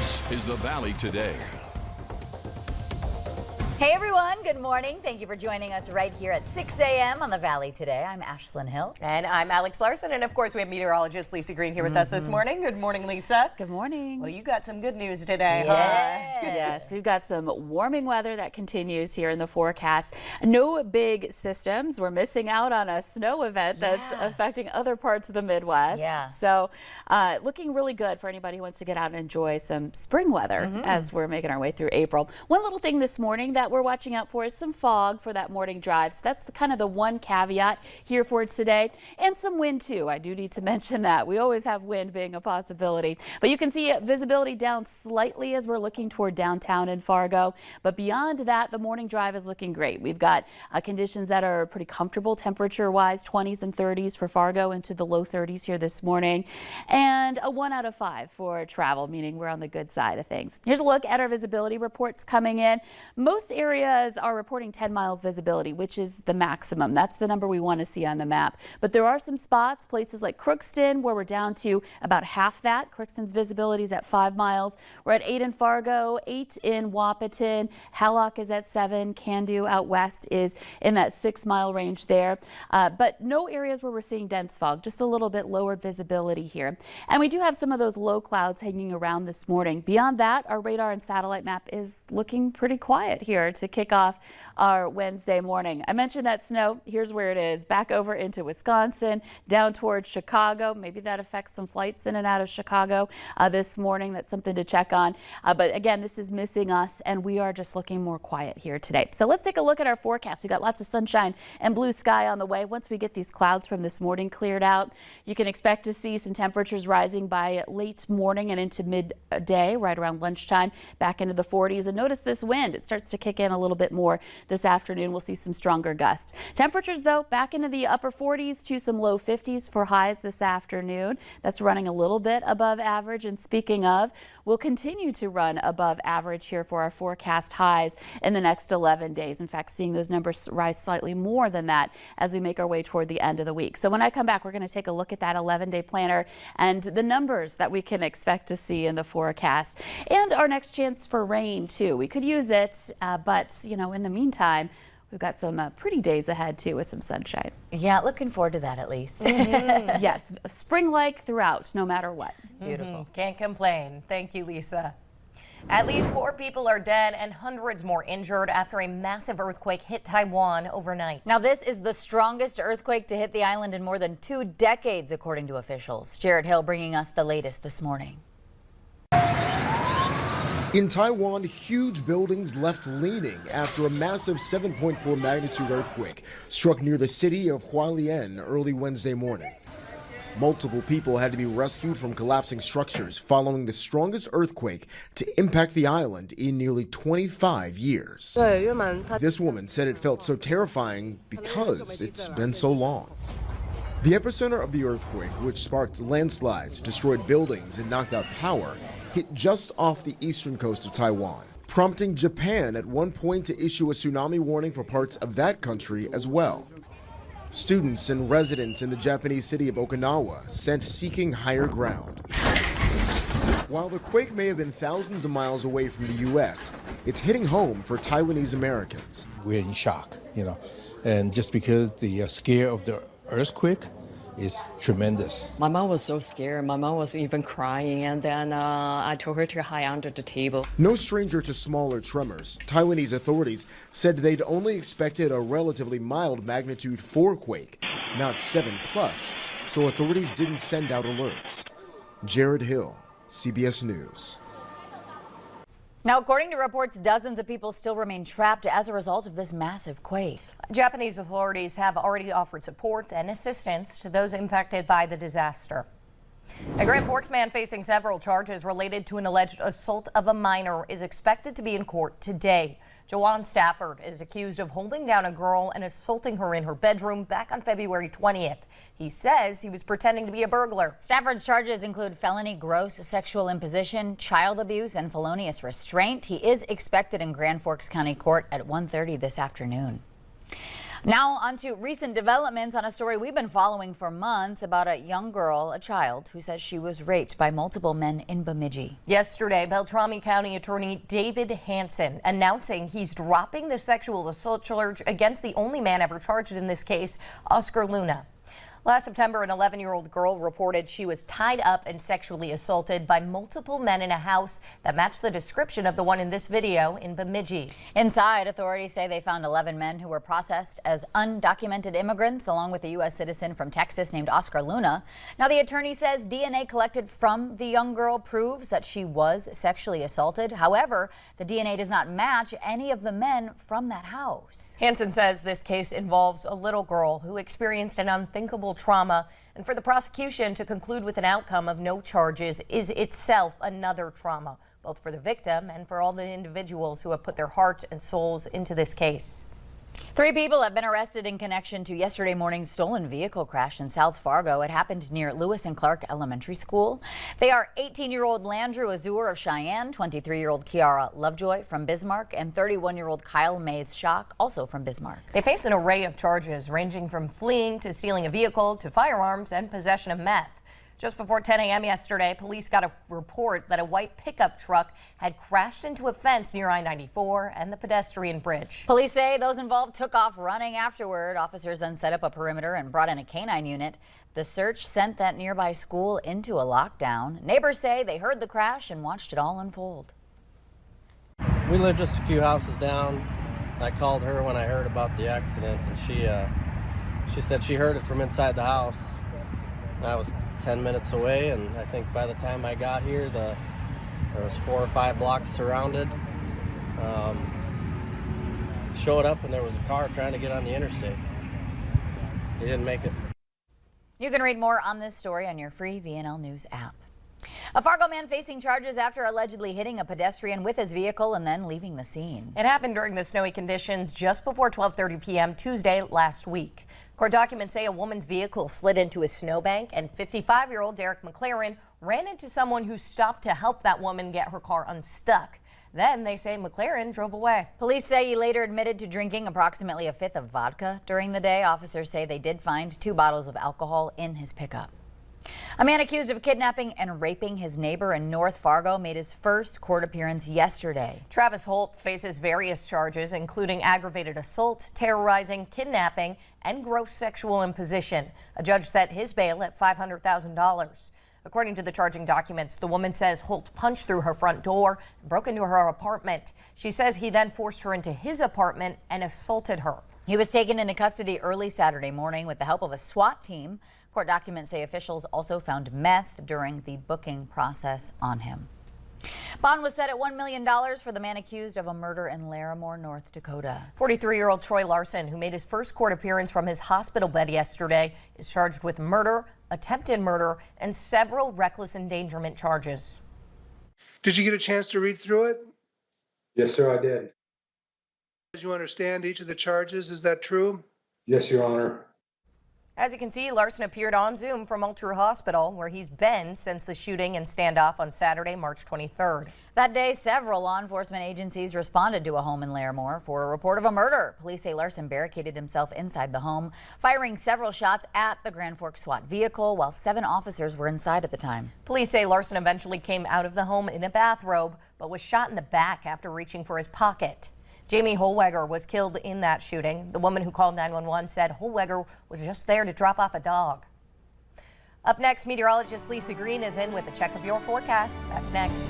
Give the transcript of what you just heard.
This is the Valley Today. Hey everyone, good morning. Thank you for joining us right here at 6 a.m. on the Valley Today. I'm Ashlyn Hill. And I'm Alex Larson. And of course, we have meteorologist Lisa Green here with us this morning. Good morning, Lisa. Good morning. Well, you got some good news today, Yes, we've got some warming weather that continues here in the forecast. No big systems. We're missing out on a snow event that's affecting other parts of the Midwest. So looking really good for anybody who wants to get out and enjoy some spring weather as we're making our way through April. One little thing this morning that we're watching out for is some fog for that morning drive. So that's kind of the one caveat here for today, and some wind too. I do need to mention that. We always have wind being a possibility, but you can see visibility down slightly as we're looking toward downtown in Fargo. But beyond that, the morning drive is looking great. We've got conditions that are pretty comfortable temperature wise, 20s and 30s for Fargo, into the low 30s here this morning, and a 1 out of 5 for travel, meaning we're on the good side of things. Here's a look at our visibility reports coming in. Most areas are reporting 10 miles visibility, which is the maximum. That's the number we want to see on the map. But there are some spots, places like Crookston, where we're down to about half that. Crookston's visibility is at 5 miles. We're at 8 in Fargo, 8 in Wahpeton. Hallock is at 7. Candu out west is in that 6-mile range there. But no areas where we're seeing dense fog, just a little bit lower visibility here. And we do have some of those low clouds hanging around this morning. Beyond that, our radar and satellite map is looking pretty quiet here to kick off our Wednesday morning. I mentioned that snow. Here's where it is. Back over into Wisconsin, down towards Chicago. Maybe that affects some flights in and out of Chicago this morning. That's something to check on. But again, this is missing us, and we are just looking more quiet here today. So let's take a look at our forecast. We've got lots of sunshine and blue sky on the way. Once we get these clouds from this morning cleared out, you can expect to see some temperatures rising by late morning and into midday, right around lunchtime, back into the 40s. And notice this wind. It starts to kick in a little bit more this afternoon. We'll see some stronger gusts. Temperatures, though, back into the upper 40s to some low 50s for highs this afternoon. That's running a little bit above average. And speaking of, we'll continue to run above average here for our forecast highs in the next 11 days. In fact, seeing those numbers rise slightly more than that as we make our way toward the end of the week. So when I come back, we're going to take a look at that 11-day planner and the numbers that we can expect to see in the forecast, and our next chance for rain too. We could use it, but you know, in the meantime, we've got some pretty days ahead too with some sunshine. Yeah, looking forward to that at least. Yes, spring-like throughout, no matter what. Beautiful. Can't complain. Thank you, Lisa. At least 4 people are dead and hundreds more injured after a massive earthquake hit Taiwan overnight. Now, this is the strongest earthquake to hit the island in more than 2 decades, according to officials. Jared Hill bringing us the latest this morning. In Taiwan, huge buildings left leaning after a massive 7.4 magnitude earthquake struck near the city of Hualien early Wednesday morning. Multiple people had to be rescued from collapsing structures following the strongest earthquake to impact the island in nearly 25 years. This woman said it felt so terrifying because it's been so long. The epicenter of the earthquake, which sparked landslides, destroyed buildings, and knocked out power, hit just off the eastern coast of Taiwan, prompting Japan at one point to issue a tsunami warning for parts of that country as well. Students and residents in the Japanese city of Okinawa sent seeking higher ground. While the quake may have been thousands of miles away from the U.S., it's hitting home for Taiwanese Americans. We're in shock, and just because the scare of the earthquake is tremendous. My mom was so scared. My mom was even crying, and then I told her to hide under the table. No stranger to smaller tremors, Taiwanese authorities said they'd only expected a relatively mild magnitude 4 quake, not 7+, so authorities didn't send out alerts. Jared Hill, CBS News. Now, according to reports, dozens of people still remain trapped as a result of this massive quake. Japanese authorities have already offered support and assistance to those impacted by the disaster. A Grand Forks man facing several charges related to an alleged assault of a minor is expected to be in court today. Jawan Stafford is accused of holding down a girl and assaulting her in her bedroom back on February 20th. He says he was pretending to be a burglar. Stafford's charges include felony gross sexual imposition, child abuse, and felonious restraint. He is expected in Grand Forks County Court at 1:30 this afternoon. Now on to recent developments on a story we've been following for months about a young girl, a child, who says she was raped by multiple men in Bemidji. Yesterday, Beltrami County Attorney David Hansen announcing he's dropping the sexual assault charge against the only man ever charged in this case, Oscar Luna. Last September, an 11-year-old girl reported she was tied up and sexually assaulted by multiple men in a house that matched the description of the one in this video in Bemidji. Inside, authorities say they found 11 men who were processed as undocumented immigrants, along with a U.S. citizen from Texas named Oscar Luna. Now, the attorney says DNA collected from the young girl proves that she was sexually assaulted. However, the DNA does not match any of the men from that house. Hansen says this case involves a little girl who experienced an unthinkable trauma, and for the prosecution to conclude with an outcome of no charges is itself another trauma, both for the victim and for all the individuals who have put their hearts and souls into this case. 3 people have been arrested in connection to yesterday morning's stolen vehicle crash in South Fargo. It happened near Lewis and Clark Elementary School. They are 18-year-old Landrew Azur of Cheyenne, 23-year-old Kiara Lovejoy from Bismarck, and 31-year-old Kyle Mays Shock, also from Bismarck. They face an array of charges ranging from fleeing to stealing a vehicle to firearms and possession of meth. Just before 10 a.m. yesterday, police got a report that a white pickup truck had crashed into a fence near I-94 and the pedestrian bridge. Police say those involved took off running afterward. Officers then set up a perimeter and brought in a canine unit. The search sent that nearby school into a lockdown. Neighbors say they heard the crash and watched it all unfold. We live just a few houses down. I called her when I heard about the accident, and she said she heard it from inside the house. I was 10 minutes away, and I think by the time I got here, there was 4 or 5 blocks surrounded. Showed up, and there was a car trying to get on the interstate. He didn't make it. You can read more on this story on your free VNL News app. A Fargo man facing charges after allegedly hitting a pedestrian with his vehicle and then leaving the scene. It happened during the snowy conditions just before 12:30 p.m. Tuesday last week. Court documents say a woman's vehicle slid into a snowbank, and 55-year-old Derek McLaren ran into someone who stopped to help that woman get her car unstuck. Then they say McLaren drove away. Police say he later admitted to drinking approximately a fifth of vodka during the day. Officers say they did find 2 bottles of alcohol in his pickup. A man accused of kidnapping and raping his neighbor in North Fargo made his first court appearance yesterday. Travis Holt faces various charges, including aggravated assault, terrorizing, kidnapping, and gross sexual imposition. A judge set his bail at $500,000. According to the charging documents, the woman says Holt punched through her front door and broke into her apartment. She says he then forced her into his apartment and assaulted her. He was taken into custody early Saturday morning with the help of a SWAT team. Court documents say officials also found meth during the booking process on him. Bond was set at $1 million for the man accused of a murder in Larimore, North Dakota. 43-year-old Troy Larson, who made his first court appearance from his hospital bed yesterday, is charged with murder, attempted murder, and several reckless endangerment charges. Did you get a chance to read through it? Yes, sir, I did. As you understand each of the charges, is that true? Yes, Your Honor. As you can see, Larson appeared on Zoom from Ultra Hospital, where he's been since the shooting and standoff on Saturday, March 23rd. That day, several law enforcement agencies responded to a home in Larimore for a report of a murder. Police say Larson barricaded himself inside the home, firing several shots at the Grand Forks SWAT vehicle while 7 officers were inside at the time. Police say Larson eventually came out of the home in a bathrobe, but was shot in the back after reaching for his pocket. Jamie Holweger was killed in that shooting. The woman who called 911 said Holweger was just there to drop off a dog. Up next, meteorologist Lisa Green is in with a check of your forecast. That's next.